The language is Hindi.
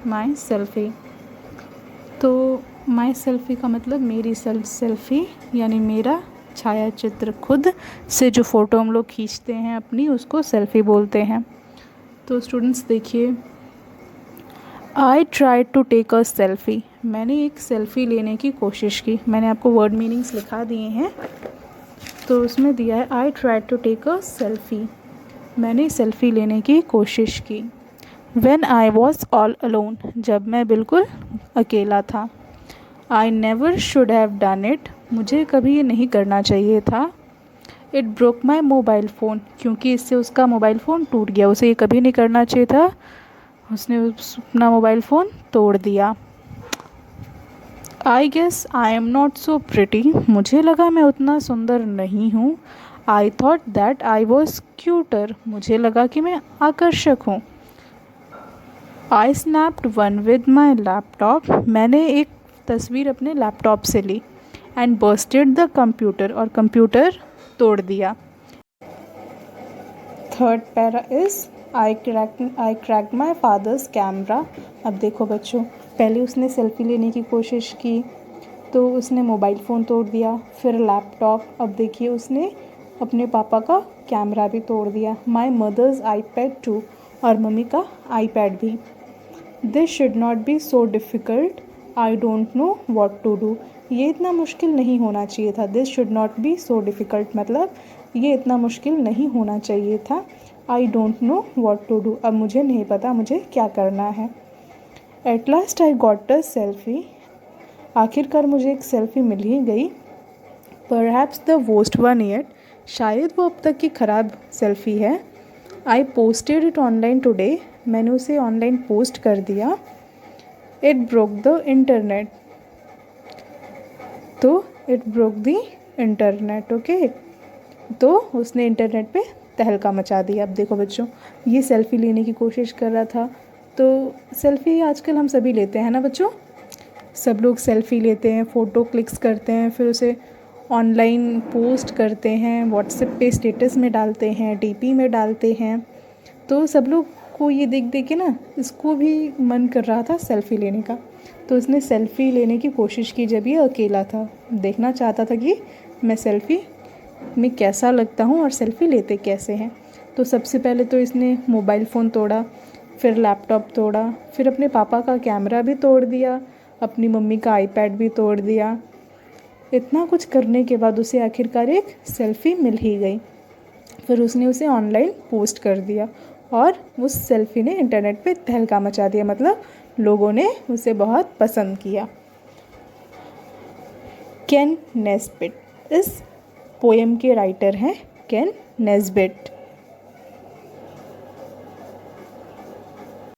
माई सेल्फ़ी। तो माई सेल्फ़ी का मतलब मेरी सेल्फ़ी, यानी मेरा छाया चित्र, खुद से जो फ़ोटो हम लोग खींचते हैं अपनी, उसको सेल्फ़ी बोलते हैं। तो स्टूडेंट्स देखिए, I try to take a selfie, मैंने एक सेल्फ़ी लेने की कोशिश की। मैंने आपको वर्ड मीनिंग्स लिखा दिए हैं, तो उसमें दिया है I try to take a selfie, मैंने सेल्फ़ी लेने की कोशिश की। When I was all alone, जब मैं बिल्कुल अकेला था। I never should have done it, मुझे कभी ये नहीं करना चाहिए था। It broke my mobile phone, क्योंकि इससे उसका मोबाइल फ़ोन टूट गया, उसे ये कभी नहीं करना चाहिए था, उसने अपना मोबाइल फ़ोन तोड़ दिया। I guess I am not so pretty, मुझे लगा मैं उतना सुंदर नहीं हूँ। I thought that I was cuter, मुझे लगा कि मैं आकर्षक हूँ। I snapped one with my laptop, मैंने एक तस्वीर अपने लैपटॉप से ली। एंड बर्स्टेड द कंप्यूटर, और कंप्यूटर तोड़ दिया। Third para is I cracked my father's camera. अब देखो बच्चों, पहले उसने सेल्फ़ी लेने की कोशिश की तो उसने मोबाइल फ़ोन तोड़ दिया, फिर लैपटॉप, अब देखिए उसने अपने पापा का कैमरा भी तोड़ दिया। माई मदर्स आईपैड टू, और मम्मी का आईपैड भी। This should not be so difficult, I don't know what to do, ये इतना मुश्किल नहीं होना चाहिए था। This should not be so difficult मतलब ये इतना मुश्किल नहीं होना चाहिए था। I don't know what to do, अब मुझे नहीं पता मुझे क्या करना है। At last I got a selfie, आखिरकार मुझे एक सेल्फ़ी मिल ही गई। Perhaps the worst one yet, शायद वो अब तक की ख़राब सेल्फ़ी है। I posted it online today, मैंने उसे ऑनलाइन पोस्ट कर दिया। इट ब्रोक द इंटरनेट, तो it broke the internet, okay, तो उसने इंटरनेट पे तहलका मचा दिया। अब देखो बच्चों, ये सेल्फ़ी लेने की कोशिश कर रहा था, तो सेल्फ़ी आजकल हम सभी लेते हैं ना बच्चों, सब लोग सेल्फ़ी लेते हैं, फ़ोटो क्लिक्स करते हैं, फिर उसे ऑनलाइन पोस्ट करते हैं, व्हाट्सएप पे स्टेटस में डालते हैं, डीपी में डालते हैं। तो सब लोग को ये देख देख के ना इसको भी मन कर रहा था सेल्फ़ी लेने का, तो उसने सेल्फ़ी लेने की कोशिश की जब ये अकेला था। देखना चाहता था कि मैं सेल्फ़ी में कैसा लगता हूँ और सेल्फ़ी लेते कैसे हैं। तो सबसे पहले तो इसने मोबाइल फ़ोन तोड़ा, फिर लैपटॉप तोड़ा, फिर अपने पापा का कैमरा भी तोड़ दिया, अपनी मम्मी का आईपैड भी तोड़ दिया। इतना कुछ करने के बाद उसे आखिरकार एक सेल्फ़ी मिल ही गई। फिर उसने उसे ऑनलाइन पोस्ट कर दिया और उस सेल्फ़ी ने इंटरनेट पे तहलका मचा दिया, मतलब लोगों ने उसे बहुत पसंद किया। केन नेस्बिट, इस पोएम के राइटर हैं केन नेस्बिट।